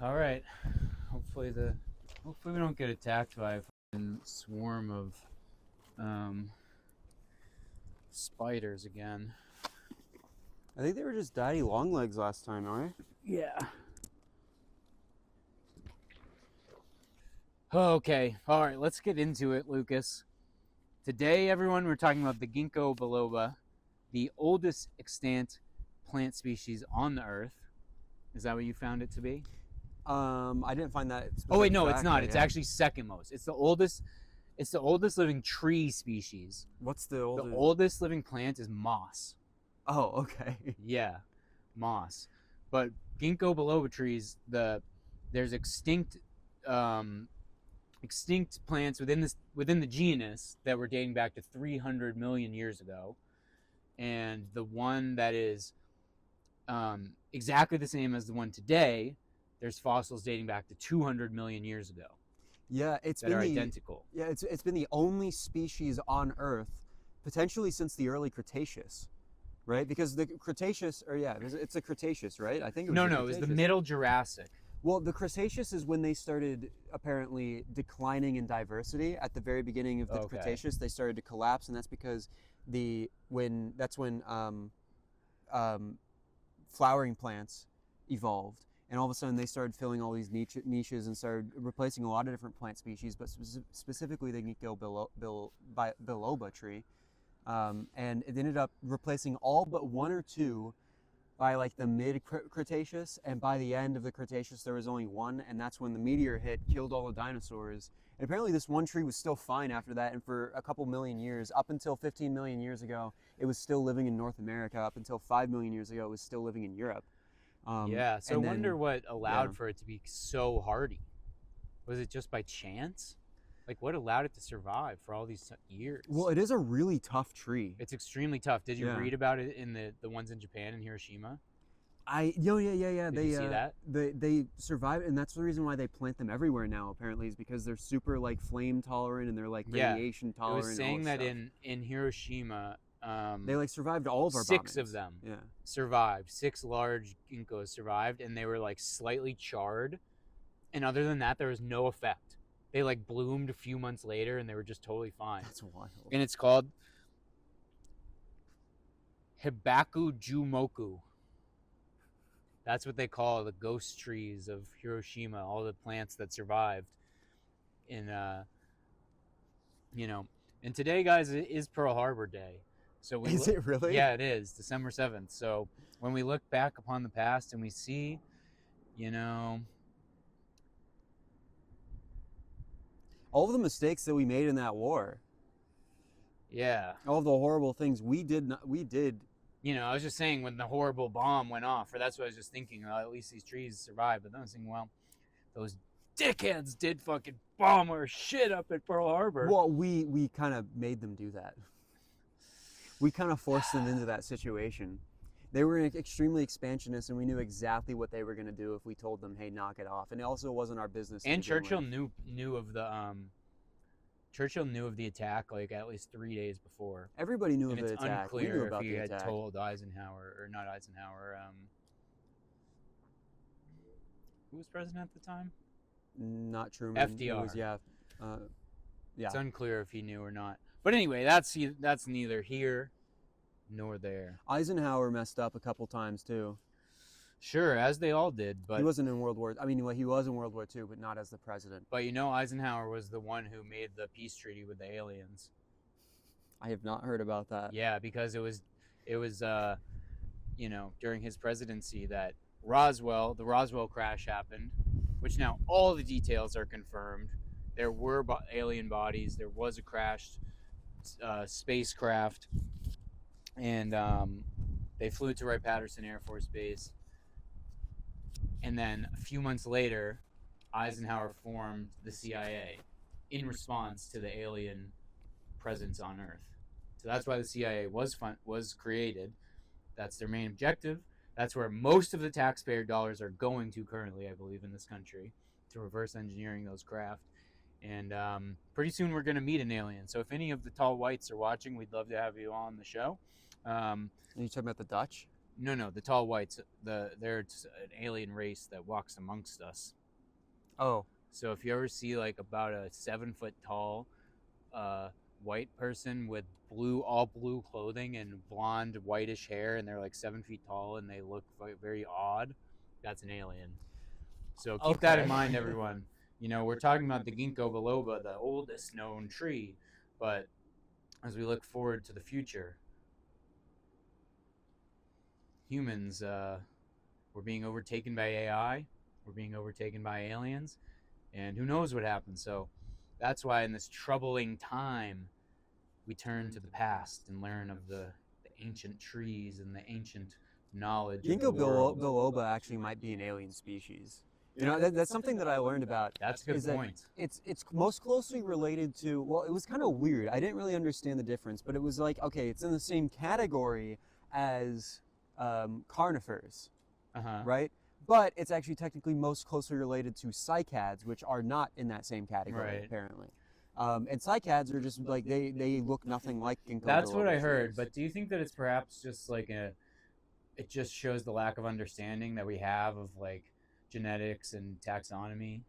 All right. Hopefully we don't get attacked by a fucking swarm of spiders again. I think they were just daddy long legs last time, right? Yeah. Okay. All right. Let's get into it, Lucas. Today, everyone, we're talking about the Ginkgo Biloba, the oldest extant plant species on the Earth. Is that what you found it to be? I didn't find that. Oh wait, no, fact, it's not. It's actually second most. It's the oldest. It's the oldest living tree species. What's the oldest? The oldest living plant is moss. Oh, okay. Yeah, moss. But Ginkgo biloba trees, there's extinct plants within the genus that were dating back to 300 million years ago, and the one that is exactly the same as the one today, there's fossils dating back to 200 million years ago. Yeah, it's identical. Yeah, it's been the only species on Earth, potentially since the early Cretaceous, right? Because the Cretaceous, it's a Cretaceous, right? I think it was no, it was the Middle Jurassic. Well, the Cretaceous is when they started apparently declining in diversity. At the very beginning of the Cretaceous, they started to collapse, and that's because flowering plants evolved. And all of a sudden, they started filling all these niches and started replacing a lot of different plant species, but specifically the Ginkgo biloba tree. And it ended up replacing all but one or two by like the mid-Cretaceous. And by the end of the Cretaceous, there was only one. And that's when the meteor hit, killed all the dinosaurs. And apparently this one tree was still fine after that. And for a couple million years, up until 15 million years ago, it was still living in North America. Up until 5 million years ago, it was still living in Europe. So I wonder what allowed for it to be so hardy. Was it just by chance? Like, what allowed it to survive for all these years? Well, it is a really tough tree. It's extremely tough. Did you read about it in the ones in Japan and Hiroshima? Yeah. Did you see that? They survive, and that's the reason why they plant them everywhere now. Apparently, is because they're super like flame tolerant and they're like radiation tolerant. It was saying that in Hiroshima. They like survived all of our six bombings. of them survived. 6 large ginkgos survived, and they were like slightly charred, and other than that there was no effect. They like bloomed a few months later and they were just totally fine. That's wild. And it's called Hibakujumoku. That's what they call the ghost trees of Hiroshima, all the plants that survived in and today, guys, it is Pearl Harbor Day. So is it really? Yeah, it is, December 7th. So when we look back upon the past and we see, all of the mistakes that we made in that war. Yeah. All of the horrible things we did. I was just saying when the horrible bomb went off, or that's what I was just thinking, at least these trees survived. But then I was thinking, well, those dickheads did fucking bomb our shit up at Pearl Harbor. Well, we kind of made them do that. We kind of forced them into that situation. They were extremely expansionist, and we knew exactly what they were going to do if we told them, "Hey, knock it off." And it also wasn't our business. And Churchill knew of the attack like at least 3 days before. Everybody knew of the attack. It's unclear if he had told Eisenhower or not Eisenhower. Who was president at the time? Not Truman. FDR. It was, yeah. It's unclear if he knew or not. But anyway, that's neither here nor there. Eisenhower messed up a couple times too. Sure, as they all did, but he wasn't in World War. I mean, he was in World War II, but not as the president. But Eisenhower was the one who made the peace treaty with the aliens. I have not heard about that. Yeah, because it was during his presidency that the Roswell crash happened, which now all the details are confirmed. There were alien bodies. There was a crashed spacecraft, and they flew to Wright-Patterson Air Force Base. And then a few months later, Eisenhower formed the CIA in response to the alien presence on Earth. So that's why the CIA was created. That's their main objective. That's where most of the taxpayer dollars are going to currently, I believe, in this country, to reverse engineering those craft. And pretty soon we're going to meet an alien. So if any of the tall whites are watching, we'd love to have you on the show. Are you talking about the Dutch? No, the tall whites. They're an alien race that walks amongst us. Oh, So if you ever see like about a 7 foot tall uh, white person with all blue clothing and blonde whitish hair, and they're like 7 feet tall and they look very odd, that's an alien. So keep that in okay. mind, everyone. We're talking about the Ginkgo biloba, the oldest known tree, but as we look forward to the future, humans, we're being overtaken by AI, we're being overtaken by aliens, and who knows what happens. So that's why in this troubling time, we turn to the past and learn of the ancient trees and the ancient knowledge of the Ginkgo world. biloba actually might be an alien species. You know, that's something that I learned about. That's a good is that point. it's most closely related to. Well, it was kind of weird. I didn't really understand the difference, but it was like, okay, it's in the same category as carnifers, Uh-huh. right? But it's actually technically most closely related to cycads, which are not in that same category, Right. apparently. And cycads are just like they look nothing like ginkgo That's what biloba I heard, trees. but do you think that it's perhaps just like it just shows the lack of understanding that we have of like genetics and taxonomy?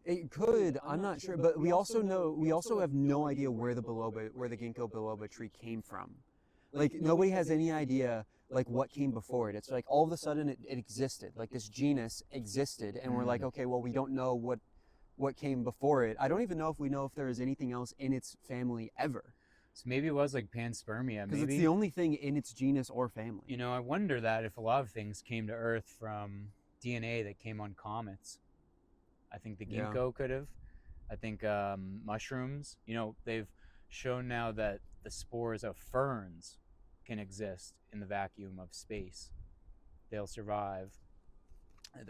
It could. I'm not sure, but we also have no idea where the ginkgo biloba tree came from. Like nobody has any idea like what came before it. It's like all of a sudden it existed. Like this genus existed, and we're like, okay, well we don't know what came before it. I don't even know if we know if there is anything else in its family ever. So maybe it was like panspermia. Because Maybe it's the only thing in its genus or family. I wonder that if a lot of things came to Earth from DNA that came on comets. I think the ginkgo could have. I think mushrooms. They've shown now that the spores of ferns can exist in the vacuum of space. They'll survive,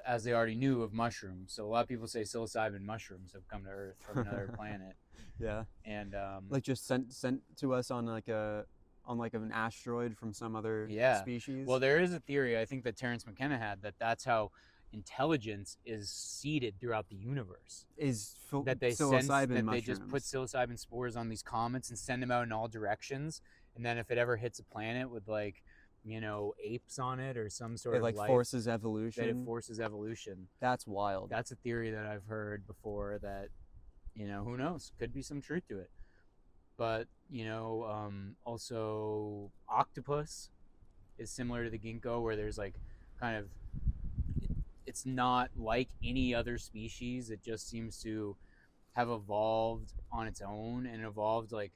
as they already knew of mushrooms. So a lot of people say psilocybin mushrooms have come to Earth from another planet. Yeah. And like just sent to us on like an asteroid from some other species. Well, there is a theory I think that Terence McKenna had that that's how intelligence is seeded throughout the universe. That they just put psilocybin spores on these comets and send them out in all directions, and then if it ever hits a planet with like apes on it or some sort of like life, forces evolution. that it forces evolution. That's wild. That's a theory that I've heard before that who knows, could be some truth to it. But also octopus is similar to the ginkgo, where there's like kind of it's not like any other species. It just seems to have evolved on its own and evolved like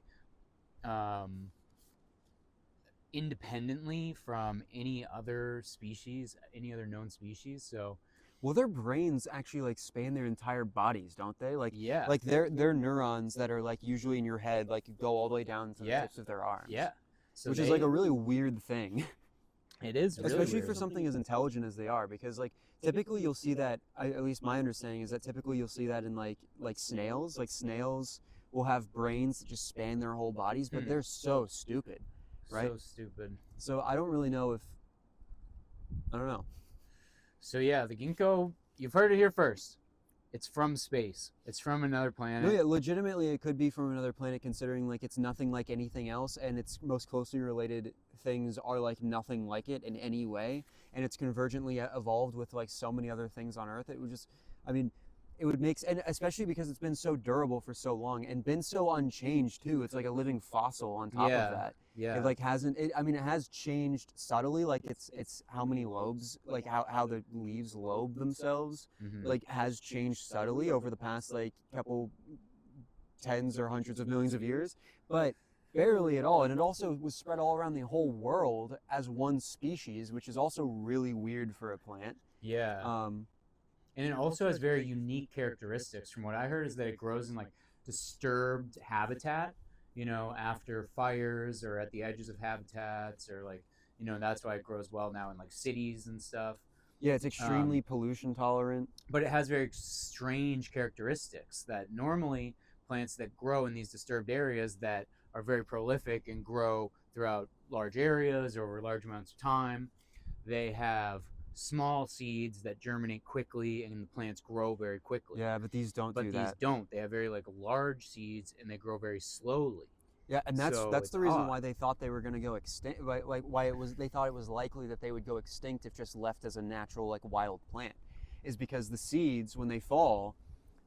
independently from any other species, any other known species. So well, their brains actually like span their entire bodies, don't they? Like yeah, like their neurons that are like usually in your head like go all the way down to the tips of their arms. Yeah. So which is like a really weird thing. It is really especially weird. For something as intelligent as they are, because like typically you'll see that, at least my understanding is that typically you'll see that in like snails. Like snails will have brains that just span their whole bodies, but they're so stupid, right? So stupid. So I don't really know I don't know. So yeah, the ginkgo, you've heard it here first. It's from space. It's from another planet. No, yeah, legitimately it could be from another planet, considering like it's nothing like anything else, and its most closely related things are like nothing like it in any way, and it's convergently evolved with like so many other things on Earth. It would just, I mean, it would make, and especially because it's been so durable for so long and been so unchanged too. It's like a living fossil on top of that. Yeah. It like hasn't. It has changed subtly. Like it's how many lobes, like how the leaves lobe themselves, like has changed subtly over the past like couple tens or hundreds of millions of years, but barely at all. And it also was spread all around the whole world as one species, which is also really weird for a plant. Yeah. And it also has very unique characteristics. From what I heard is that it grows in like disturbed habitat, after fires or at the edges of habitats, or like, that's why it grows well now in like cities and stuff. Yeah, it's extremely pollution tolerant. But it has very strange characteristics that normally plants that grow in these disturbed areas that are very prolific and grow throughout large areas over large amounts of time, they have small seeds that germinate quickly and the plants grow very quickly. Yeah, but these don't do that. But these don't. They have very like large seeds and they grow very slowly. Yeah, and that's So that's it's the reason odd. why they thought they were going to go extinct. Like why they thought it was likely that they would go extinct if just left as a natural like wild plant, is because the seeds when they fall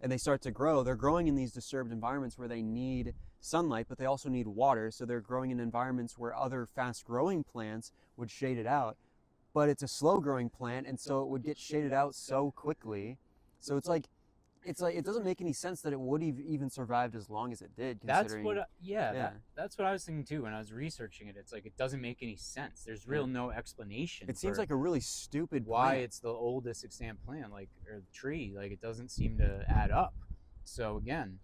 and they start to grow, they're growing in these disturbed environments where they need sunlight, but they also need water. So they're growing in environments where other fast-growing plants would shade it out, but it's a slow-growing plant, and so it would get shaded out so quickly. So it's like it doesn't make any sense that it would have even survived as long as it did. That's Considering, what, yeah, that's what I was thinking too when I was researching it. It's like it doesn't make any sense. There's real no explanation. it seems for like a really stupid why plant. it's the oldest extant plant, like or tree. Like it doesn't seem to add up. So again,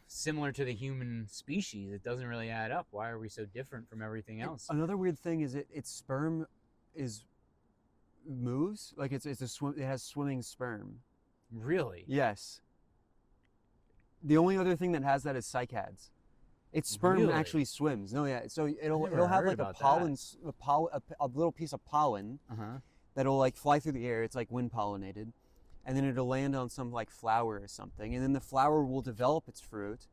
similar to the human species, it doesn't really add up. Why are we so different from everything else? Another weird thing is its sperm is moves like it's a swim. It has swimming sperm. Really? Yes. The only other thing that has that is cycads. Its sperm Really? actually swims. No, yeah. So it'll never have heard like a about pollen, a little piece of pollen Uh-huh. that'll like fly through the air. It's like wind pollinated, and then it'll land on some like flower or something, and then the flower will develop its fruit,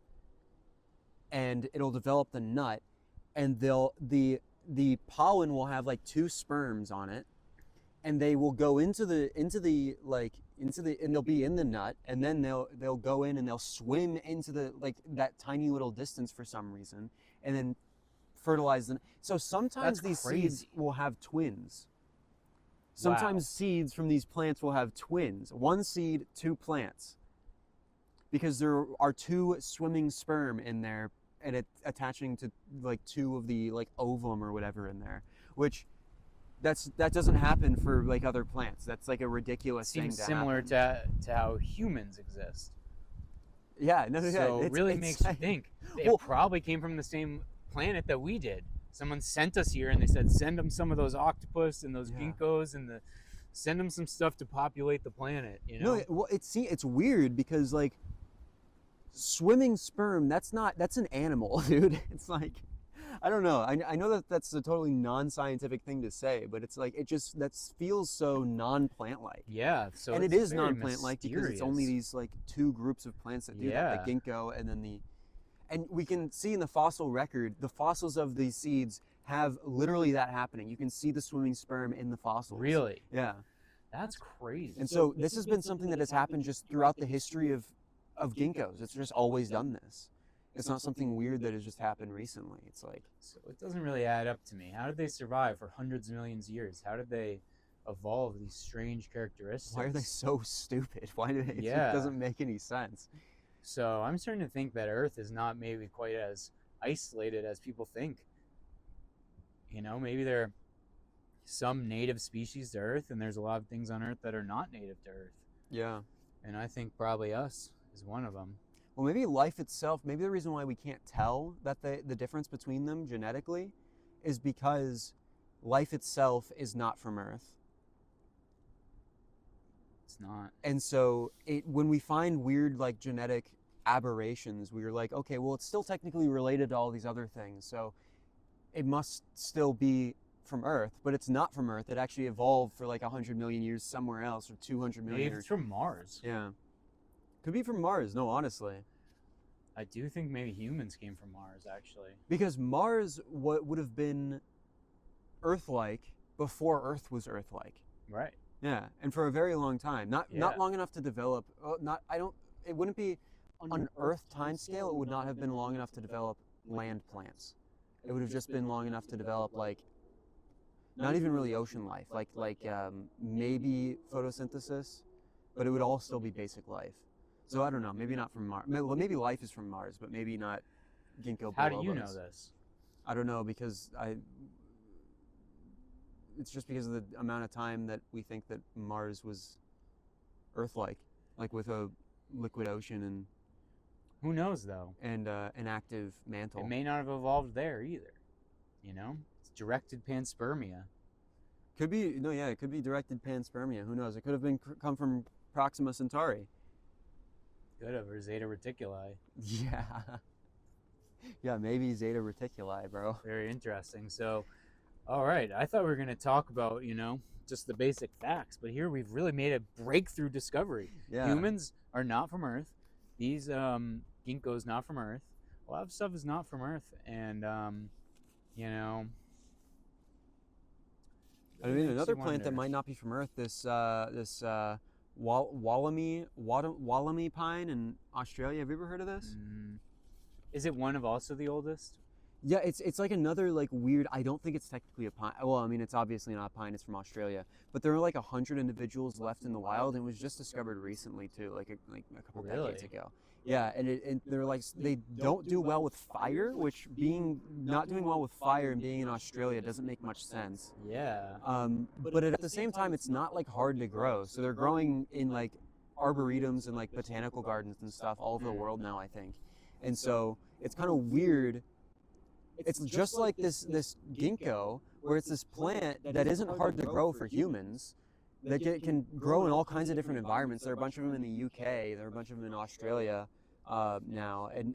and it'll develop the nut, and the pollen will have like two sperms on it, and they will go into the and they'll be in the nut, and then they'll go in and they'll swim into the like that tiny little distance for some reason, and then fertilize them. So sometimes That's these crazy. seeds will have twins. Sometimes Wow. seeds from these plants will have twins. One seed, two plants. Because there are two swimming sperm in there and it attaching to like two of the like ovum or whatever in there, which that doesn't happen for like other plants. That's like a ridiculous thing Seems to similar happen. to how humans exist. Yeah, no, So yeah, it really makes you like- think. It Well- probably came from the same planet that we did. Someone sent us here and they said, send them some of those octopus and those Yeah. ginkgos and send them some stuff to populate the planet, No, well, it's weird because like swimming sperm, that's an animal, dude. It's like I don't know. I know that that's a totally non-scientific thing to say, but it's like that feels so non-plant-like. Yeah, so And it it's is very non-plant-like because it's only mysterious. these like two groups of plants that do that, Yeah. the ginkgo and then and we can see in the fossil record, the fossils of these seeds have literally that happening. You can see the swimming sperm in the fossils. Really? Yeah. That's crazy. And so this has been something that has happened just throughout the history of ginkgos. It's just always done this. It's not something weird that has just happened recently. It's like So it doesn't really add up to me. How did they survive for hundreds of millions of years? How did they evolve these strange characteristics? why are they so stupid? Why do they? Yeah. It doesn't make any sense. So I'm starting to think that Earth is not maybe quite as isolated as people think. Maybe there are some native species to Earth, and there's a lot of things on Earth that are not native to Earth. Yeah. And I think probably us is one of them. Well, maybe life itself, maybe the reason why we can't tell that the difference between them genetically is because life itself is not from Earth. It's not. And so when we find weird like genetic aberrations, we're like, okay, well, it's still technically related to all these other things. So it must still be from Earth, but it's not from Earth. It actually evolved for like 100 million years somewhere else, or 200 million. Maybe it's from Mars. Yeah. Could be from Mars. No, honestly. I do think maybe humans came from Mars, actually. Because Mars would have been Earth-like before Earth was Earth-like. Right. Yeah, and for a very long time. Not Yeah. long enough to develop. It wouldn't be on Earth timescale. It would not have been long enough to develop land plants. It would have just been long enough to develop like, not even really ocean life, like maybe photosynthesis, but it would all still be basic life. So I don't know. Maybe not from Mars. Well, maybe life is from Mars, but maybe not Ginkgo bilobas. How do you know this? I don't know because it's just because of the amount of time that we think that Mars was Earth-like, like with a liquid ocean Who knows, though? and an active mantle. It may not have evolved there either. It's directed panspermia. Could be it could be directed panspermia. Who knows? It could have been come from Proxima Centauri. Good of her Zeta Reticuli. Yeah. Yeah, maybe Zeta Reticuli, bro. Very interesting. So, all right. I thought we were going to talk about, just the basic facts, but here we've really made a breakthrough discovery. Yeah. Humans are not from Earth. These ginkgos not from Earth. a lot of stuff is not from Earth, and you know. I mean, another plant that might not be from Earth, this Wallami pine in Australia. Have you ever heard of this? Is it one of also the oldest? Yeah, it's like another like weird. I don't think it's technically a pine. Well, I mean, it's obviously not a pine. It's from Australia, but there are like 100 individuals left in the wild, and it was just discovered recently too, like a couple decades ago. Yeah, and they're like they don't do well with fire, which being not doing well with fire and being in Australia doesn't make much sense. Yeah. But at the same time, it's not like hard to grow. So they're growing in like arboretums and like botanical gardens and stuff all over the world now, I think. And so it's kind of weird. It's just like this ginkgo, where it's this plant that isn't hard to grow for humans, that can grow in all kinds of different environments. There are a bunch of them in the UK, there are a bunch of them in Australia now, and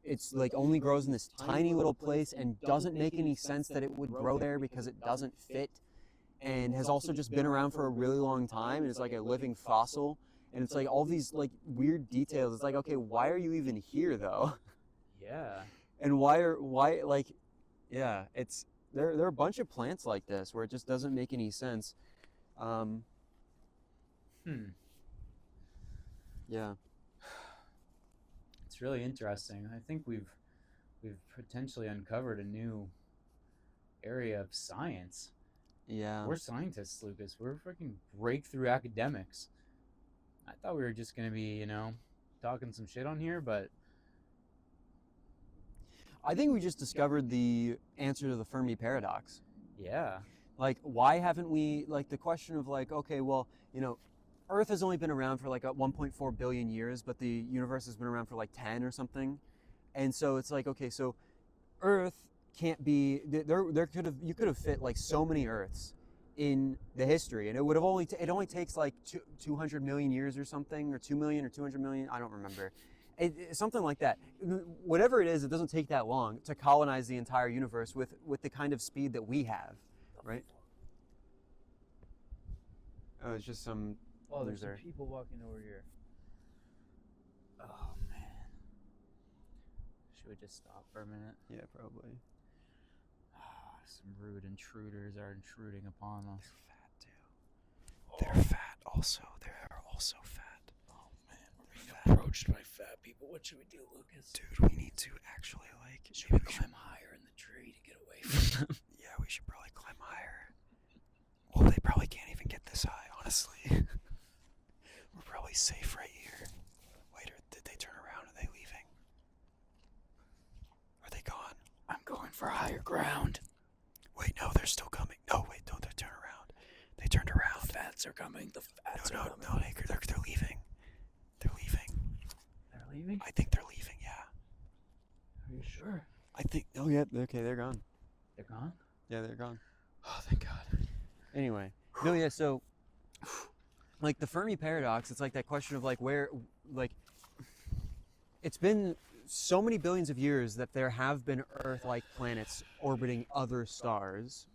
it's like only grows in this tiny little place and doesn't make any sense that it would grow there because it doesn't fit, and has also just been around for a really long time, and it's like a living fossil, and it's like all these like weird details. It's like, okay, why are you even here though? Yeah. And it's there are a bunch of plants like this where it just doesn't make any sense. Yeah. It's really interesting. I think we've potentially uncovered a new area of science. Yeah. We're scientists, Lucas. We're freaking breakthrough academics. I thought we were just gonna be, talking some shit on here, but I think we just discovered the answer to the Fermi paradox. Yeah. Like, why haven't we, like, the question of, like, okay, well, Earth has only been around for, like, 1.4 billion years, but the universe has been around for, like, 10 or something. And so it's like, okay, so Earth can't be, you could have fit, like, so many Earths in the history, and it would have it only takes, like, 200 million years or something, or 2 million or 200 million, I don't remember. Something like that. Whatever it is, it doesn't take that long to colonize the entire universe with the kind of speed that we have, right? Oh, it's just some. Oh, there's some people walking over here. Oh man. Should we just stop for a minute? Yeah, probably. Some rude intruders are intruding upon us. They're fat too. They're fat also. They are also fat. Approached by fat people. What should we do, Lucas? Dude, we need to actually should we climb higher in the tree to get away from them? Yeah, we should probably climb higher. Well, they probably can't even get this high, honestly. We're probably safe right here. Wait, did they turn around? Are they leaving? Are they gone? I'm going for higher ground. Wait, no, they're still coming. No, wait, don't they turn around? They turned around. The fats are coming. The fats are coming. No, they're leaving. They're leaving. They're leaving? I think they're leaving, yeah. Are you sure? I think, oh yeah, okay, they're gone. They're gone? Yeah, they're gone. Oh, thank God. Anyway, no, yeah, so, like, the Fermi paradox, it's like that question of, like, where, like, it's been so many billions of years that there have been Earth-like planets orbiting other stars,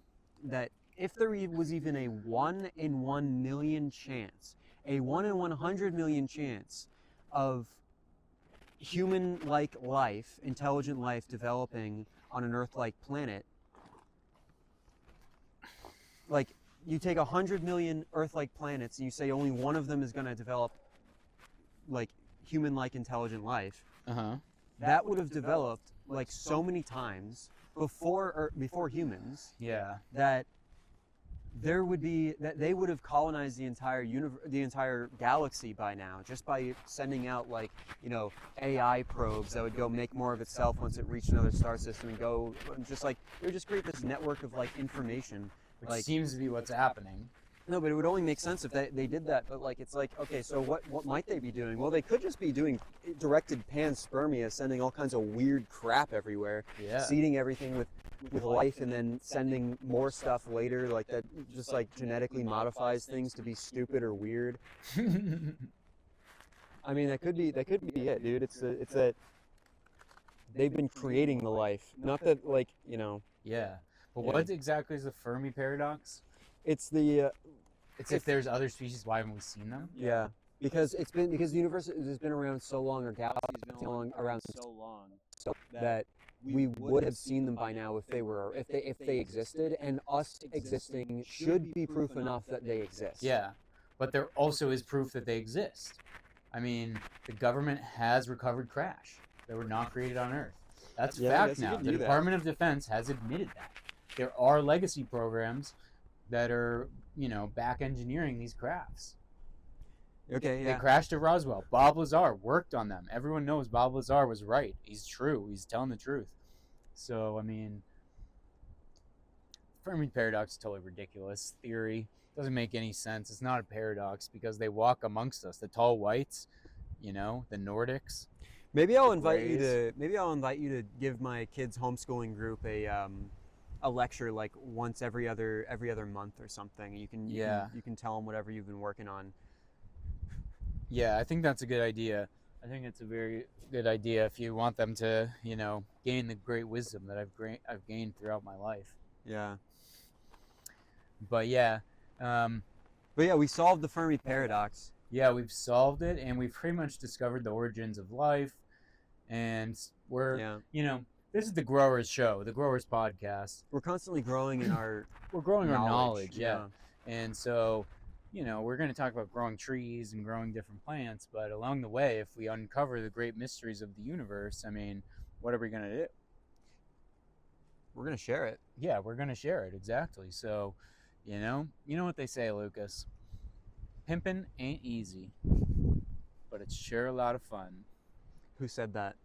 that if there was even a 1 in 1 million chance, a 1 in 100 million chance of human-like life, intelligent life developing on an Earth-like planet, like, you take 100 million Earth-like planets and you say only one of them is going to develop, like, human-like intelligent life. That would have developed, like, so many times before humans. Yeah. That there would be that they would have colonized the entire galaxy by now, just by sending out, like, AI probes that would go make more of itself once it reached another star system, and go just like it would just create this network of, like, information. Which seems to be what's happening. No, but it would only make sense if they did that. But, like, it's like, okay, so what might they be doing? Well, they could just be doing directed panspermia, sending all kinds of weird crap everywhere, seeding everything with life, and then sending more stuff later, like, that just, like, genetically modifies things to be stupid or weird. I mean, that could be it, dude. It's that they've been creating the life, not that, like, Yeah. But what exactly is the Fermi paradox? It's the it's if there's other species, why haven't we seen them? Yeah. because the universe has been around so long, or galaxies been around so long, that we would have seen them by now if they existed, and us existing should be proof enough that they exist. Yeah, but there also is proof that they exist. I mean, the government has recovered crash that were not created on Earth. That's fact now. The Department of Defense has admitted that. There are legacy programs that are, back engineering these crafts. Okay, They crashed at Roswell. Bob Lazar worked on them. Everyone knows Bob Lazar was right. He's true. He's telling the truth. So, I mean, Fermi paradox is totally ridiculous theory. Doesn't make any sense. It's not a paradox because they walk amongst us. The tall whites, the Nordics. Maybe I'll invite you to give my kids' homeschooling group a lecture like once every other month or something. You can tell them whatever you've been working on. Yeah, I think that's a good idea. I think it's a very good idea if you want them to, gain the great wisdom that I've gained throughout my life. Yeah. But yeah. We solved the Fermi paradox. Yeah, we've solved it, and we've pretty much discovered the origins of life. And we're, this is the Growers Show, the Growers Podcast. We're constantly growing in our We're growing our knowledge, yeah. And so, we're going to talk about growing trees and growing different plants, but along the way, if we uncover the great mysteries of the universe, I mean, what are we going to do? We're going to share it. Yeah, we're going to share it, exactly. So, you know what they say, Lucas. Pimpin' ain't easy, but it's sure a lot of fun. Who said that?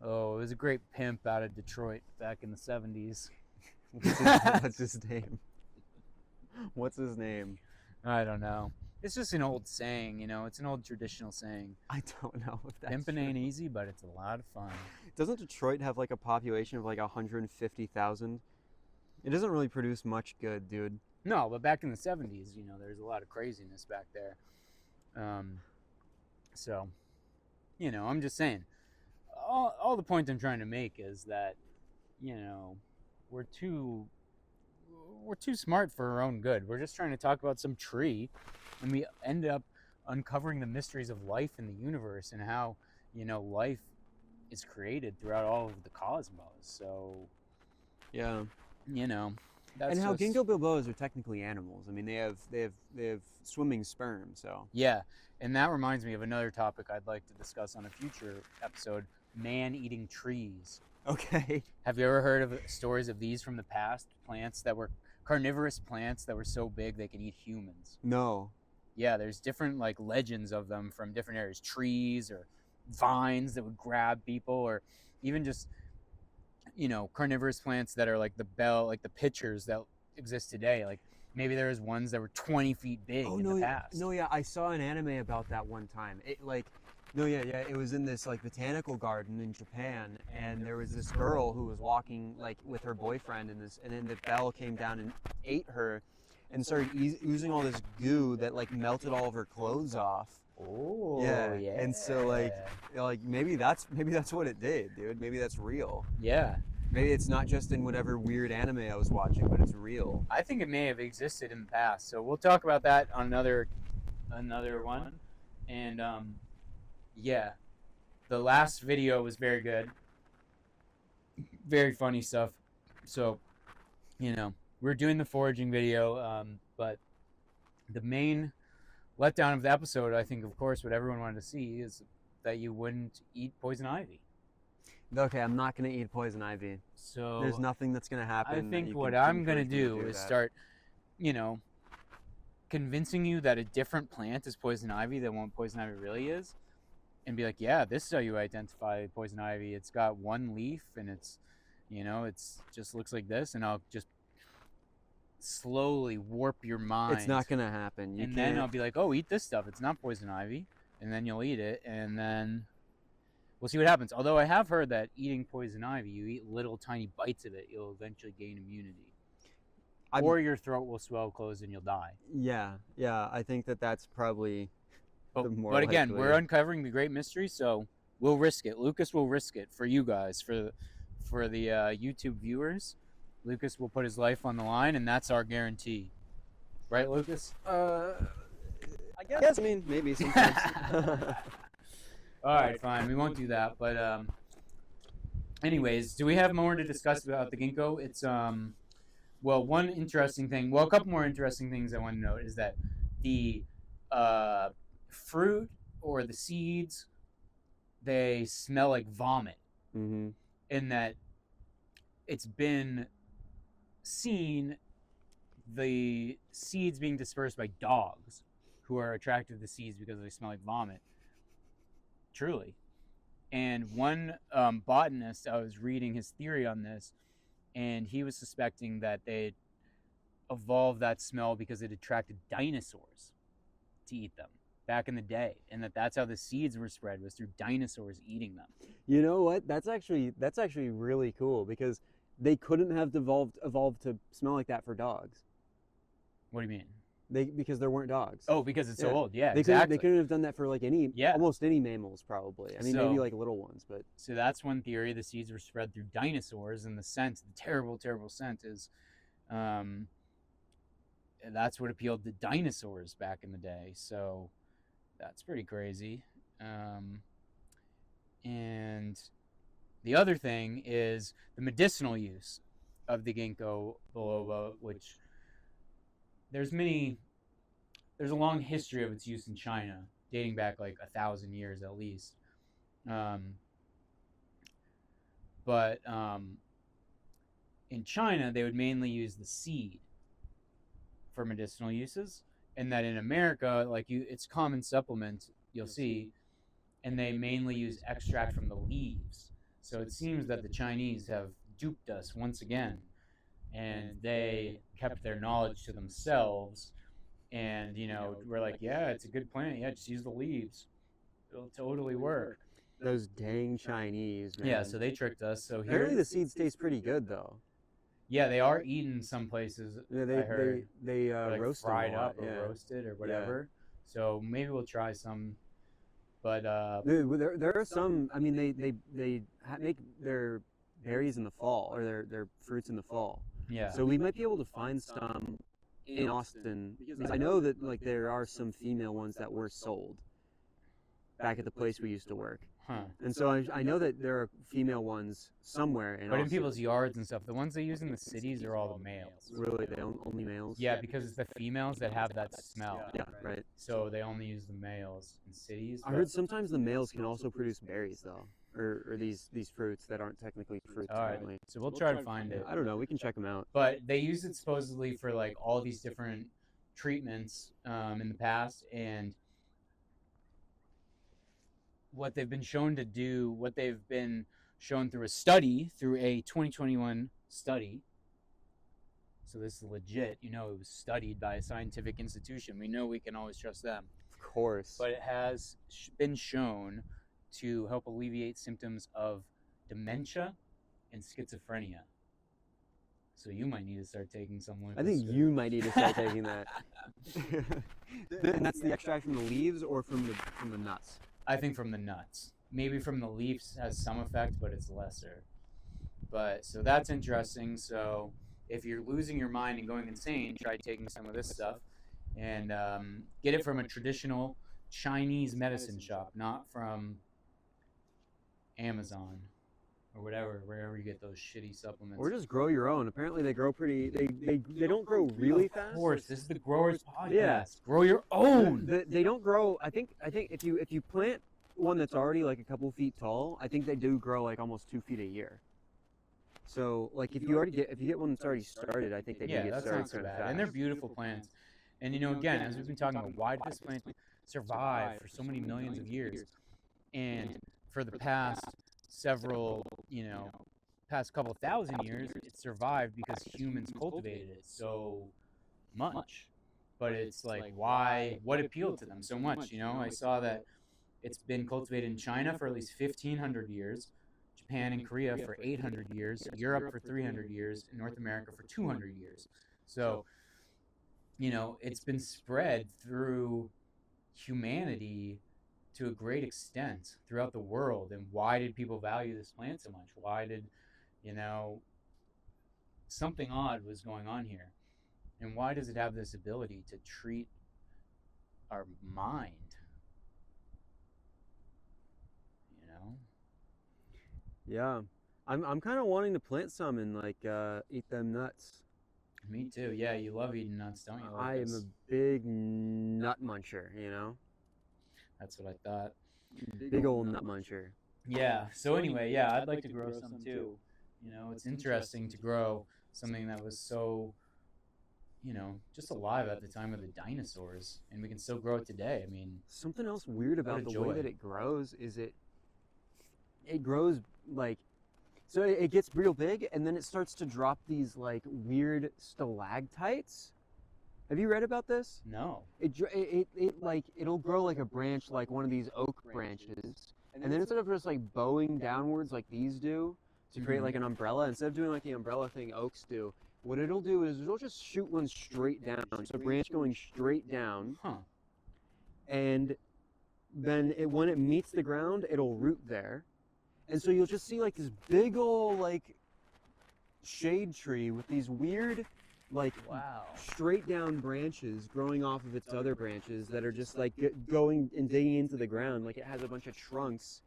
Oh, it was a great pimp out of Detroit back in the 70s. What's his name? What's his name? I don't know. It's just an old saying, it's an old traditional saying. I don't know if that's Pimpin' true. ain't easy, but it's a lot of fun. Doesn't Detroit have like a population of like 150,000? It doesn't really produce much good, dude. No, but back in the 70s, there's a lot of craziness back there. So, I'm just saying. All the point I'm trying to make is that, we're too smart for our own good. We're just trying to talk about some tree, and we end up uncovering the mysteries of life in the universe and how, life is created throughout all of the cosmos. So, yeah, that's and how Ginkgo Bilobas are technically animals. I mean, they have swimming sperm. So yeah, and that reminds me of another topic I'd like to discuss on a future episode: man eating trees. Okay. Have you ever heard of stories of these from the past? Plants that were carnivorous plants that were so big they could eat humans. No. Yeah, there's different legends of them from different areas. Trees or vines that would grab people, or even just carnivorous plants that are like the pitchers that exist today. Like maybe there was ones that were 20 feet big in the past. No, yeah, I saw an anime about that one time. It was in this botanical garden in Japan, and there was this girl who was walking with her boyfriend and then the bell came down and ate her, and started oozing all this goo that melted all of her clothes off. Oh, yeah. And so maybe that's what it did, dude. Maybe that's real. Yeah. Maybe it's not just in whatever weird anime I was watching, but it's real. I think it may have existed in the past. So we'll talk about that on another one. And yeah, the last video was very good. Very funny stuff. So, we're doing the foraging video, but the main letdown of the episode, I think, of course, what everyone wanted to see is that you wouldn't eat poison ivy. Okay, I'm not going to eat poison ivy. So there's nothing that's going to happen. I think what I'm going to do is start, convincing you that a different plant is poison ivy than what poison ivy really is. And be like, yeah, this is how you identify poison ivy. It's got one leaf and it's just looks like this. And I'll just slowly warp your mind. It's not going to happen. Then I'll be like, oh, eat this stuff. It's not poison ivy. And then you'll eat it. And then we'll see what happens. Although I have heard that eating poison ivy, you eat little tiny bites of it, you'll eventually gain immunity. Or your throat will swell closed and you'll die. Yeah. I think that's probably the more But again, likely. we're uncovering the great mystery, so we'll risk it. Lucas will risk it for you guys, for the YouTube viewers. Lucas will put his life on the line, and that's our guarantee. Right, Lucas? I Yes, I mean, maybe sometimes. All right, fine. We won't do that. But anyways, do we have more to discuss about the ginkgo? It's well, one interesting thing. Well, a couple more interesting things I want to note is that the uh, fruit or the seeds, they smell like vomit. Mm-hmm. In that it's been seen the seeds being dispersed by dogs who are attracted to the seeds because they smell like vomit. Truly. And one botanist, I was reading his theory on this, and he was suspecting that they evolved that smell because it attracted dinosaurs to eat them back in the day, and that's how the seeds were spread, was through dinosaurs eating them. You know what? That's actually really cool because they couldn't have evolved to smell like that for dogs. What do you mean? Because there weren't dogs. Oh, because it's so old. Yeah, They couldn't have done that for like Yeah. almost any mammals probably. I mean, maybe So- like little ones, but So that's one theory. The seeds were spread through dinosaurs, and the scent, the terrible, terrible scent, is that's what appealed to dinosaurs back in the day. So that's pretty crazy. And the other thing is the medicinal use of the Ginkgo biloba, which there's a long history of its use in China, dating back like 1,000 years at least. But in China, they would mainly use the seed for medicinal uses, and that in America, it's common supplement, you'll see, and they mainly use extract from the leaves. So it seems that the Chinese have duped us once again, and they kept their knowledge to themselves. And we're like, yeah, it's a good plant. Yeah, just use the leaves. It'll totally work. those dang Chinese, man. Yeah, so they tricked us. So Apparently here, the seeds taste pretty good though. yeah, they are eaten some places. Yeah, I heard they like roast them fried a lot, up or yeah. roasted or whatever. So maybe we'll try some. But There are some. I mean, they make their berries in the fall or their fruits in the fall. yeah, So we might be able to find some in Austin because I know that like there are some female ones that were sold back at the place we used to work. huh? And so I know that there are female ones somewhere in But in Austin. people's yards and stuff, the ones they use in the cities are all the males. Really, they only males. Yeah, because it's the females that have that smell. Yeah, right. So they only use the males in cities. I heard sometimes the males can also produce berries though, or these fruits that aren't technically fruits. All right, Apparently. so we'll try to find it. I don't know. We can check them out. But they used it supposedly for like all these different treatments in the past, and what they've been shown to do, what they've been shown through a study, through a 2021 study. So this is legit. It was studied by a scientific institution. We know we can always trust them. Of course. But it has been shown to help alleviate symptoms of dementia and schizophrenia. So you might need to start taking some. I think you might need to start taking that. And that's the extract from the leaves or from the nuts. I think from the nuts. Maybe from the leaves has some effect, but it's lesser. But so that's interesting. So if you're losing your mind and going insane, try taking some of this stuff, and get it from a traditional Chinese medicine shop, not from Amazon or wherever you get those shitty supplements. Or just grow your own. Apparently they grow pretty. They don't grow really fast. Of course, this is the Growers Podcast. Yeah. Grow your own. They don't grow. I think if you plant one that's already like a couple feet tall, I think they do grow like almost 2 feet a year. So like if you get one that's already started, I think they do get that's started not so kind of bad. fast. And they're beautiful plants. And again, as we've been talking about, why did this plant survive for so many millions of years? And for the past past couple thousand years, it survived because humans cultivated it so much. But it's like, what appealed to them so much? I saw that it's been cultivated in China for at least 1,500 years, Japan and Korea for 800 years, Europe for 300 years, and North America for 200 years. So, it's been spread through humanity to a great extent throughout the world. And why did people value this plant so much? Why did, something odd was going on here. And why does it have this ability to treat our mind. You know? Yeah. I'm kind of wanting to plant some and like eat them nuts. Me too. Yeah, you love eating nuts, don't you, I am Lucas? a big nut muncher, you know? That's what I thought. Big old nut muncher. Yeah. So anyway, yeah, I'd like to grow some too. You know, it's interesting to grow something that was so, you know, just alive at the time of the dinosaurs, and we can still grow it today. I mean, Something else weird about the way joy. that it grows is it grows like so it gets real big and then it starts to drop these like weird stalactites. Have you read about this? no. It like it'll grow like a branch like one of these oak branches, and then instead of just like bowing downwards like these do to create like an umbrella, instead of doing like the umbrella thing oaks do, what it'll do is it'll just shoot one straight down. So a branch going straight down, Huh. and then when it meets the ground, it'll root there, and so you'll just see like this big old like shade tree with these weird like Wow. straight down branches growing off of its other branches that are just like going and digging into the ground. Like it has a bunch of trunks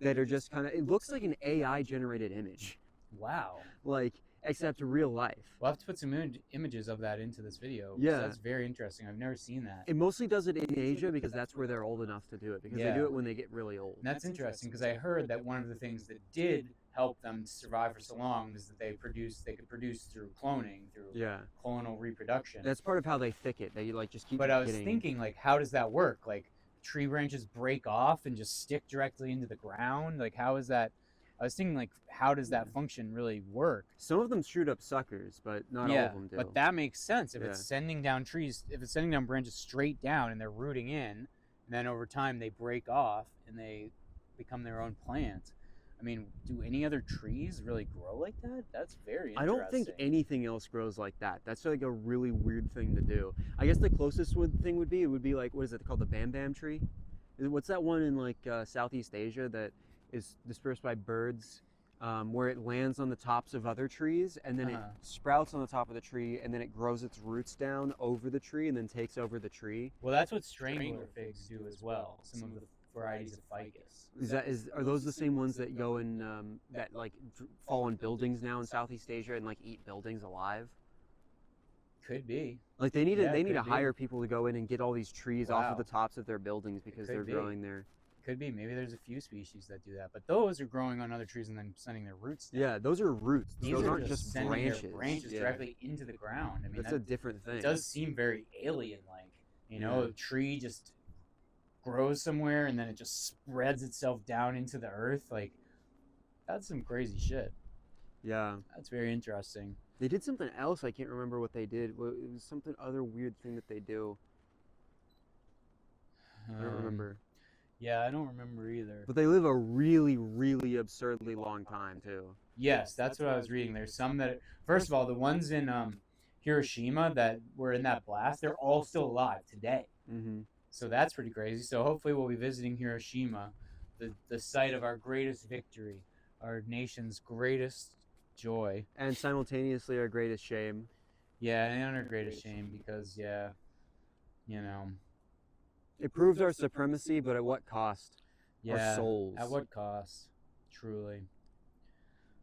that are just kind of, it looks like an AI generated image, Wow. like except real life. We'll have to put some images of that into this video. 'Cause Yeah. That's very interesting. I've never seen that. It mostly does it in Asia because that's where they're old enough to do it, because they Yeah. do it when they get really old. And that's interesting because I heard that one of the things that did help them to survive for so long is that they could produce through cloning, through Yeah, clonal reproduction. that's part of how they thicket. They like just keep But I was getting. thinking, like, how does that work? Like, tree branches break off and just stick directly into the ground? Like, how is that? I was thinking, like, how does that function really work? Some of them shoot up suckers, but not all of them do. But that makes sense. If Yeah. it's sending down if it's sending down branches straight down and they're rooting in, and then over time they break off and they become their own plant. I mean, do any other trees really grow like that? That's very interesting. I don't think anything else grows like that. That's like a really weird thing to do. I guess the closest thing would be like, what is it called, the bam bam tree? What's that one in like Southeast Asia that is dispersed by birds, where it lands on the tops of other trees and then it sprouts on the top of the tree and then it grows its roots down over the tree and then takes over the tree. Well, that's what strangler figs do as well. Some of the varieties of ficus. Are those the same ones that go in that like fall in buildings now in Southeast Asia and like eat buildings alive? Could be. Like they need Yeah, to could be. hire people to go in and get all these trees off of Wow. the tops of their buildings because could they're be. growing there. Could be. Maybe there's a few species that do that, but those are growing on other trees and then sending their roots down. Yeah, those are roots. These Those are aren't just sending branches. their branches Yeah. directly into the ground. I mean, That's a different thing. it does seem very alien-like. You know, Yeah. a tree just grows somewhere and then it just spreads itself down into the earth. Like, that's some crazy shit. Yeah. That's very interesting. They did something else. I can't remember what they did. It was something other weird thing that they do. I don't remember. Yeah, I don't remember either. But they live a really, really absurdly long time too. Yes, that's what I was reading. There's some that, first of all, the ones in Hiroshima that were in that blast, they're all still alive today. Mm-hmm. So that's pretty crazy. So hopefully we'll be visiting Hiroshima, the site of our greatest victory, our nation's greatest joy. And simultaneously our greatest shame. Yeah, and our greatest shame because, yeah, you know. It proves our supremacy, but at what cost? Yeah, Our souls. at what cost? Truly.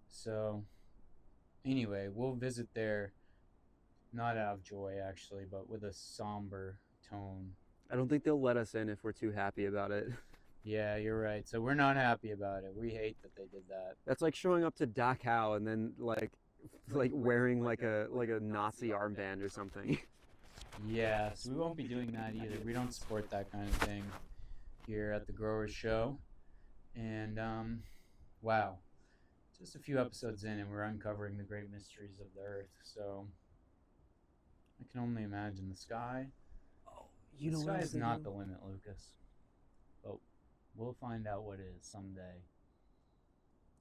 So, anyway, we'll visit there, not out of joy, actually, but with a somber tone. I don't think they'll let us in if we're too happy about it. Yeah, you're right. So we're not happy about it. We hate that they did that. That's like showing up to Dachau and then like wearing like a Nazi armband or something. Yeah, so we won't be doing that either. We don't support that kind of thing here at the Growers Show. And, wow. Just a few episodes in and we're uncovering the great mysteries of the earth. So, I can only imagine the sky. You The know sky what is not the limit, Lucas. But we'll find out what is someday.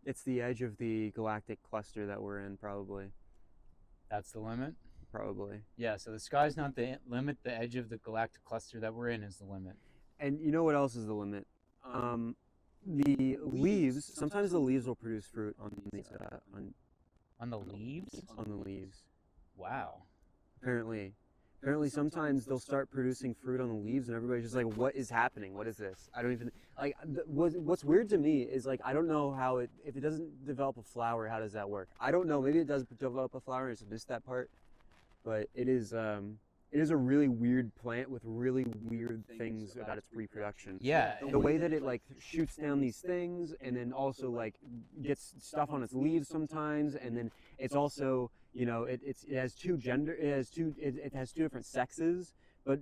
It's the edge of the galactic cluster that we're in, probably. That's the limit? Probably. Yeah, so the sky's not the limit. The edge of the galactic cluster that we're in is the limit. And you know what else is the limit? The leaves. Sometimes the leaves will produce fruit on these On the leaves? on the leaves. Wow. Apparently, apparently sometimes they'll start producing fruit on the leaves, and everybody's just like, "What is happening? What is this?" I don't even like. What's weird to me is like I don't know how it if it doesn't develop a flower, how does that work? I don't know. Maybe it does develop a flower. I just missed that part, but it is a really weird plant with really weird things about its reproduction. Yeah. The way that it like shoots down these things and then also like gets stuff on its leaves sometimes, and then it's also, you know, it has two different sexes, but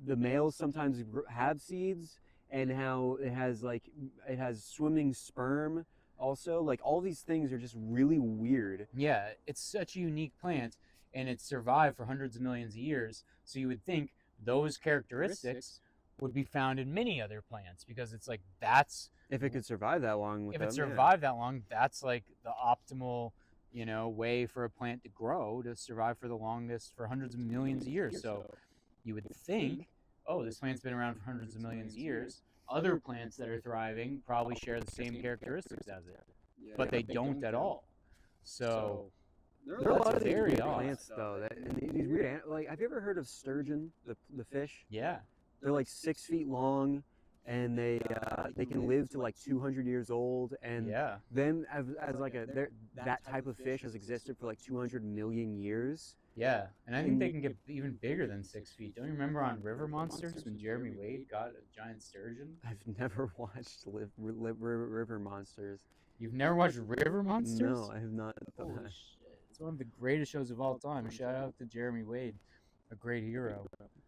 the males sometimes have seeds, and how it has swimming sperm also. Like all these things are just really weird. Yeah, it's such a unique plant, and it's survived for hundreds of millions of years. So you would think those characteristics would be found in many other plants, because it's like that's If it could survive that long with if them, it survived that long, that's like the optimal, way for a plant to grow, to survive for the longest, for hundreds of millions of years. So you would think, oh, this plant's been around for hundreds of millions of years. Other plants that are thriving probably share the same characteristics as it, but they don't at all. So there are a lot of these very weird odd. plants though. And these weird like, have you ever heard of sturgeon, the fish? Yeah. They're like 6 feet long, and they can live to like 200 years old. And Yeah. them as like that type of fish has existed for like 200 million years. Yeah, and I think they can get even bigger than 6 feet. Don't you remember on River Monsters when Jeremy Wade got a giant sturgeon? I've never watched River Monsters. You've never watched River Monsters? No, I have not. Holy shit. It's one of the greatest shows of all time. Shout out to Jeremy Wade, a great hero.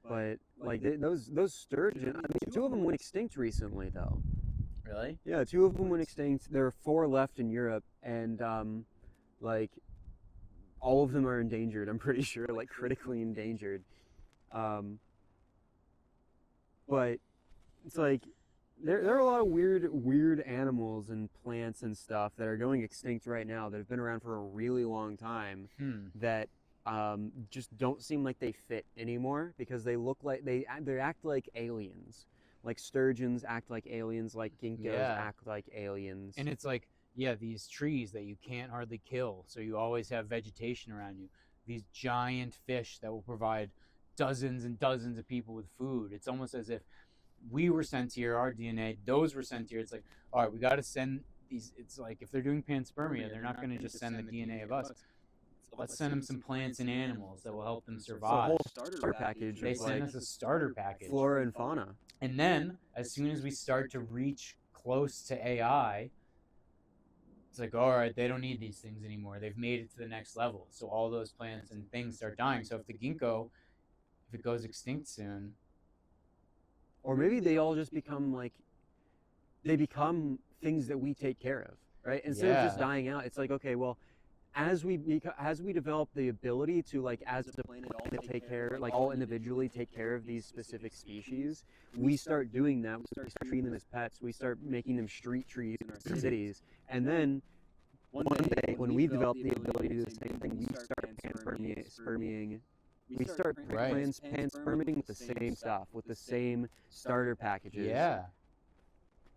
But like those sturgeon, I mean, 2 of them went extinct recently though. Really? Yeah, 2 of them went extinct. There are 4 left in Europe, and like all of them are endangered. I'm pretty sure, like critically endangered. But it's like there are a lot of weird animals and plants and stuff that are going extinct right now that have been around for a really long time that just don't seem like they fit anymore, because they look like they act like aliens. Like sturgeons act like aliens, like ginkgos act like aliens. And it's like, yeah, these trees that you can't hardly kill, so you always have vegetation around you. These giant fish that will provide dozens and dozens of people with food. It's almost as if we were sent here, our DNA, those were sent here. It's like, all right, we got to send these. It's like if they're doing panspermia, they're not going to just send the DNA of us. Let's send them some plants and animals that will help them survive. It's a whole starter package. They send us a starter package. Flora and fauna. And then, as soon as we start to reach close to AI, it's like, all right, they don't need these things anymore. They've made it to the next level. So all those plants and things start dying. So if the ginkgo, if it goes extinct soon, or maybe they all just become like, they become things that we take care of, right? Instead of just dying out, it's like, okay, well, as we develop the ability to, like, as a planet, all take care, like all individually take care of these specific species, we start doing that. We start treating them as pets. We start making them street trees in our cities, and then one day, when we develop the ability to do the same thing, we start pansperming. We start pansperming with the same stuff, with the same starter packages. yeah.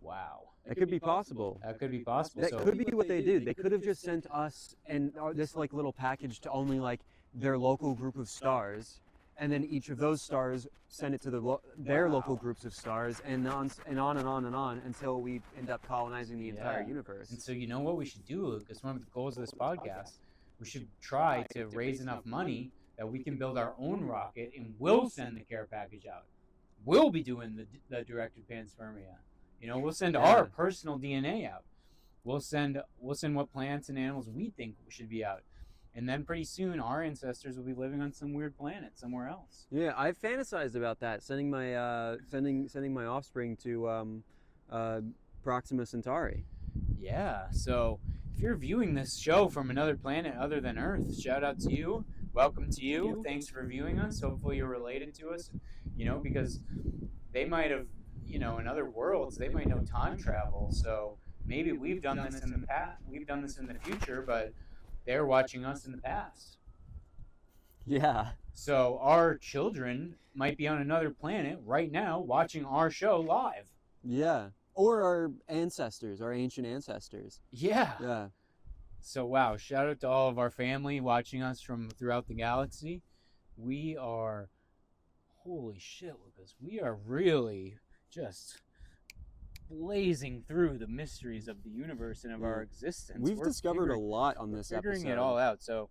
Wow. That could be possible. That could be possible. That So could be what they did. They could have just sent us and this like little package to only like their local group of stars, and then each of those stars send it to their local groups of stars, and on and on and on and on until we end up colonizing the entire universe. And so you know what we should do, Lucas? One of the goals of this podcast, we should try to raise enough money that we can build our own rocket, and we'll send the care package out. We'll be doing the directed panspermia. We'll send our personal DNA out. We'll send what plants and animals we think should be out. And then pretty soon our ancestors will be living on some weird planet somewhere else. Yeah, I've fantasized about that, sending my sending my offspring to Proxima Centauri. Yeah, so if you're viewing this show from another planet other than Earth, shout out to you. Welcome to you. Thanks for viewing us. Hopefully you're related to us, because they might have, in other worlds, they might know time travel. So maybe we've done this in the past. We've done this in the future, but they're watching us in the past. Yeah. So our children might be on another planet right now watching our show live. Yeah. Or our ancestors, our ancient ancestors. Yeah. Yeah. So wow, shout out to all of our family watching us from throughout the galaxy. We are Holy shit, Lucas. We are really just blazing through the mysteries of the universe and of our existence. We've discovered a lot on this episode. Figuring it all out. So,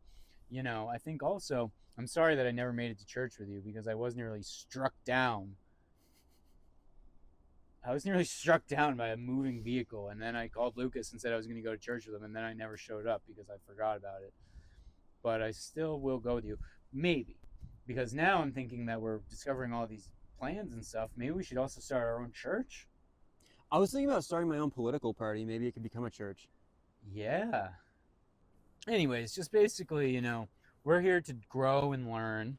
I think also, I'm sorry that I never made it to church with you because I was nearly struck down. I was nearly struck down by a moving vehicle, and then I called Lucas and said I was going to go to church with him, and then I never showed up because I forgot about it. But I still will go with you. Maybe. Because now I'm thinking that we're discovering all these plans and stuff. Maybe we should also start our own church. I was thinking about starting my own political party. Maybe it could become a church. Yeah. Anyways, just basically, we're here to grow and learn,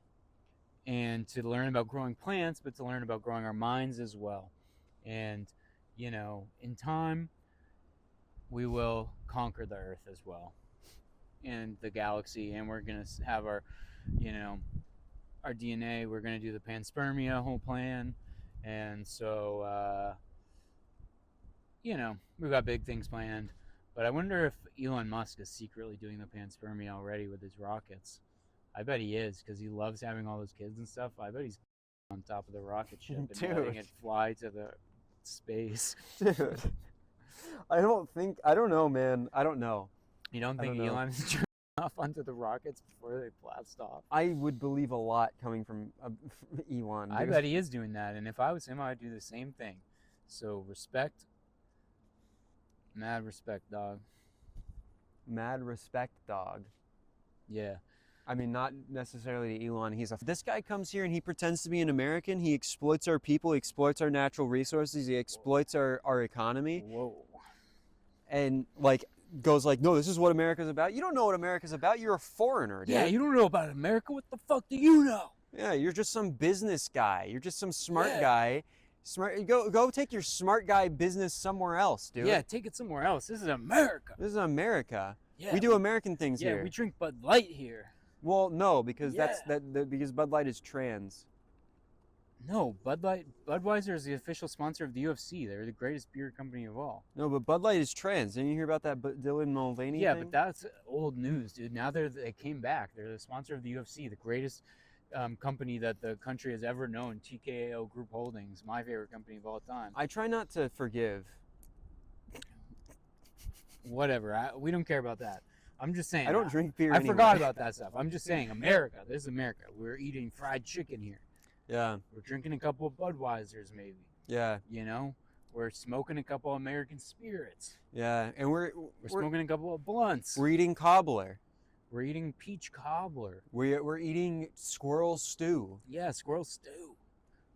and to learn about growing plants, but to learn about growing our minds as well. And, in time, we will conquer the earth as well, and the galaxy, and we're going to have our DNA. We're going to do the panspermia whole plan. And so, we've got big things planned. But I wonder if Elon Musk is secretly doing the panspermia already with his rockets. I bet he is, because he loves having all those kids and stuff. I bet he's on top of the rocket ship and letting it fly to the space. Dude. I don't know, man. I don't know. You don't think Elon is jumping off onto the rockets before they blast off? I would believe a lot coming from Elon. Dude. I bet he is doing that. And if I was him, I'd do the same thing. So respect. Mad respect, dog. Mad respect, dog. Yeah. I mean, not necessarily to Elon. This guy comes here and he pretends to be an American. He exploits our people. He exploits our natural resources. He exploits our economy. Whoa. And goes like, no, this is what America's about. You don't know what America's about. You're a foreigner, dude. Yeah, you don't know about America. What the fuck do you know? Yeah, you're just some business guy. You're just some smart guy. Go take your smart guy business somewhere else, dude. Yeah, take it somewhere else. This is America. This is America. Yeah, we do American things here. Yeah, we drink Bud Light here. Well, no, because because Bud Light is trans. No, Budweiser is the official sponsor of the UFC. They're the greatest beer company of all. No, but Bud Light is trans. Didn't you hear about that Dylan Mulvaney Yeah, thing? but that's old news, dude. Now they came back. They're the sponsor of the UFC, the greatest company that the country has ever known. TKO Group Holdings, my favorite company of all time. I try not to forgive. Whatever. We don't care about that. I'm just saying. I don't drink beer anyway. forgot about that stuff. I'm just saying, America. This is America. We're eating fried chicken here. Yeah. We're drinking a couple of Budweisers, maybe. Yeah. We're smoking a couple of American spirits. Yeah, and we're smoking a couple of blunts. We're eating cobbler. We're eating peach cobbler. We're eating squirrel stew. Yeah, squirrel stew.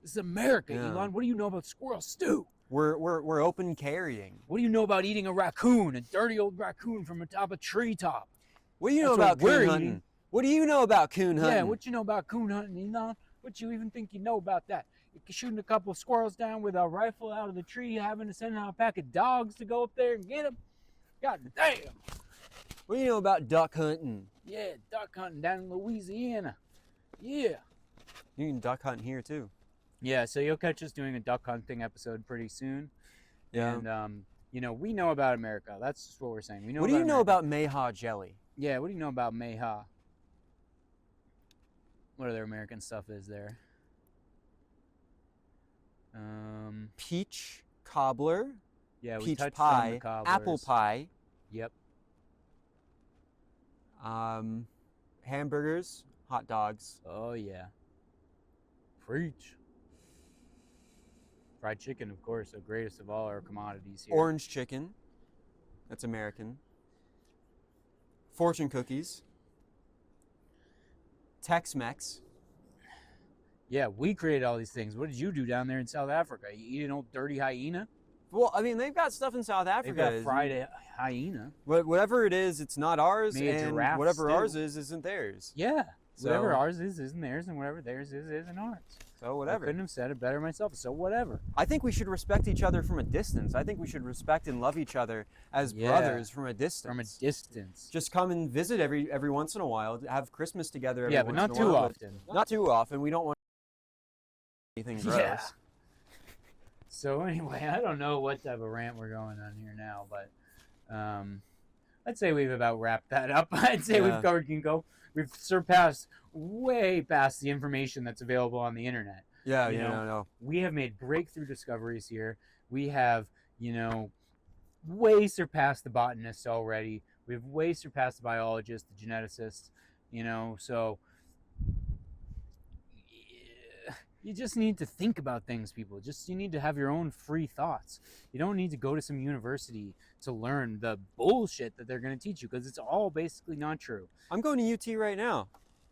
This is America, Elon. What do you know about squirrel stew? We're open carrying. What do you know about eating a raccoon, a dirty old raccoon from atop a treetop? What do you know about coon hunting? What do you know about coon hunting? Yeah, what you know about coon hunting, Elon? What you even think you know about that? You're shooting a couple of squirrels down with a rifle out of the tree, having to send out a pack of dogs to go up there and get them. God damn. What do you know about duck hunting? Yeah, duck hunting down in Louisiana. Yeah. You can duck hunt here too. Yeah, so you'll catch us doing a duck hunting episode pretty soon. Yeah. And, we know about America. That's just what we're saying. We know. What do you know about Mayhaw jelly? Yeah, what do you know about Mayhaw? What other American stuff is there? Peach cobbler. Yeah, we peach touched pie. on the cobblers. Apple pie. Yep. Hamburgers, hot dogs. Oh yeah. Preach. Fried chicken, of course, the greatest of all our commodities here. Orange chicken. That's American. Fortune cookies. Tex-Mex. Yeah, we created all these things. What did you do down there in South Africa? You eat an old dirty hyena? Well, I mean, they've got stuff in South Africa. They've got fried hyena. Whatever it is, it's not ours, and whatever stew. Ours is, isn't theirs. Yeah. So, whatever ours is, isn't theirs, and whatever theirs is, isn't ours. So whatever. I couldn't have said it better myself, so whatever. I think we should respect each other from a distance. I think we should respect and love each other as brothers from a distance. From a distance. Just come and visit every once in a while. Have Christmas together every but once not in a too while. often. Not too often. We don't want anything gross. Yeah. So anyway, I don't know what type of rant we're going on here now, but I'd say we've about wrapped that up. I'd say we've Yeah. covered ginkgo. We've surpassed way past the information that's available on the internet. Yeah, You yeah, know, no. we have made breakthrough discoveries here. We have, way surpassed the botanists already. We've way surpassed the biologists, the geneticists, so you just need to think about things, people. You need to have your own free thoughts. You don't need to go to some university to learn the bullshit that they're going to teach you, because it's all basically not true. I'm going to UT right now.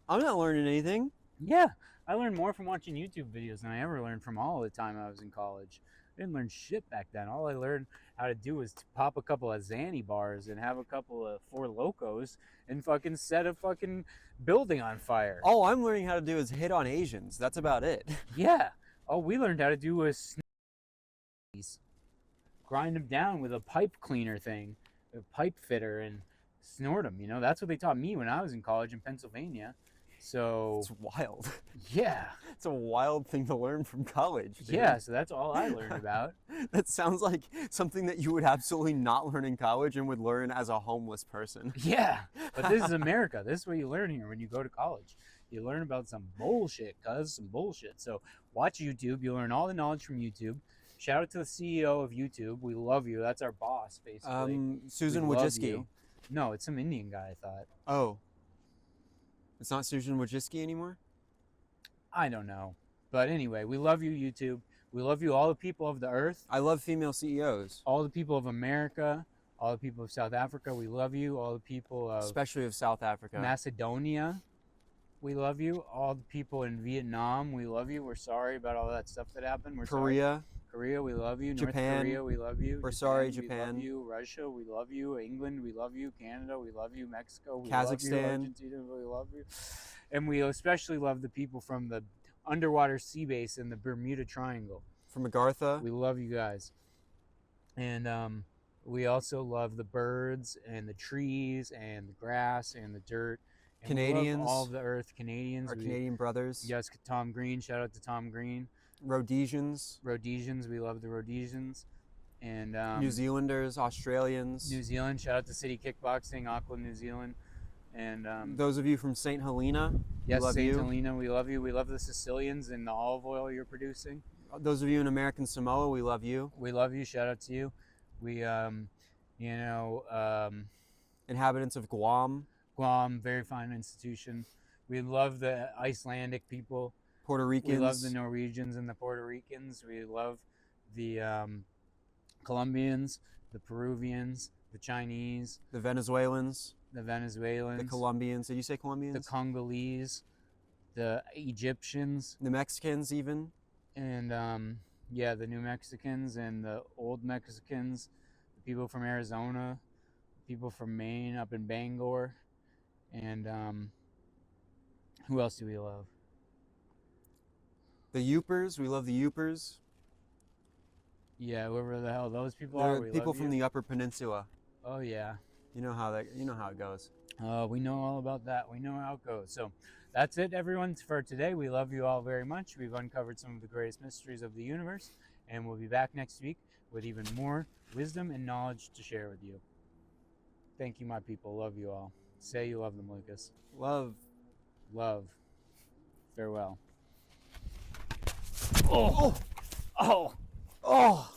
I'm not learning anything. Yeah, I learned more from watching YouTube videos than I ever learned from all the time I was in college. I didn't learn shit back then. All I learned how to do was to pop a couple of Xanny bars and have a couple of Four Locos and fucking set a fucking building on fire. All I'm learning how to do is hit on Asians. That's about it. Yeah. All we learned how to do was grind them down with a pipe cleaner thing, a pipe fitter, and snort them. That's what they taught me when I was in college in Pennsylvania. So It's wild. yeah. It's a wild thing to learn from college. Dude. Yeah, so that's all I learned about. That sounds like something that you would absolutely not learn in college and would learn as a homeless person. Yeah, but this is America. This is what you learn here when you go to college. You learn about some bullshit, some bullshit. So watch YouTube. You learn all the knowledge from YouTube. Shout out to the CEO of YouTube. We love you. That's our boss, basically. Susan We love Wojcicki. you. No, it's some Indian guy, I thought. Oh. It's not Susan Wojcicki anymore? I don't know. But anyway, we love you, YouTube. We love you, all the people of the earth. I love female CEOs. All the people of America. All the people of South Africa. We love you. All the people of Especially of South Africa. Macedonia. We love you. All the people in Vietnam. We love you. We're sorry about all that stuff that happened. We're Korea. Sorry. Korea, we love you. Japan. North Korea, we love you. We're sorry, We Japan. love you. Russia, we love you. England, we love you. Canada, we love you. Mexico, we Kazakhstan. love you. Argentina, we love you. And we especially love the people from the underwater sea base in the Bermuda Triangle. From Agartha. We love you guys. And we also love the birds and the trees and the grass and the dirt. And we love Canadians. all of the earth. Canadians. Our Canadian brothers. Yes, Tom Green. Shout out to Tom Green. Rhodesians. Rhodesians, we love the Rhodesians. And New Zealanders, Australians. New Zealand, shout out to City Kickboxing, Auckland, New Zealand. And those of you from St. Helena, yes, we love St. you. Helena, we love you. We love the Sicilians and the olive oil you're producing. Those of you in American Samoa, we love you. We love you. Shout out to you. We, Inhabitants of Guam, Guam, very fine institution. We love the Icelandic people. Puerto Ricans. We love the Norwegians and the Puerto Ricans. We love the Colombians, the Peruvians, the Chinese, the Venezuelans, the Venezuelans, the Colombians. Did you say the Colombians? Congolese, the Egyptians, The Mexicans, even. and the New Mexicans and the old Mexicans, the people from Arizona, people from Maine up in Bangor, and who else do we love? The Yoopers. We love the Yoopers. Yeah, whoever the hell those people They're are. We people love from you. the Upper Peninsula. Oh yeah. You know how it goes. We know all about that. We know how it goes. So that's it, everyone, for today. We love you all very much. We've uncovered some of the greatest mysteries of the universe, and we'll be back next week with even more wisdom and knowledge to share with you. Thank you, my people. Love you all. Say you love them, Lucas. Love. Love. Farewell. Oh. Oh. Oh.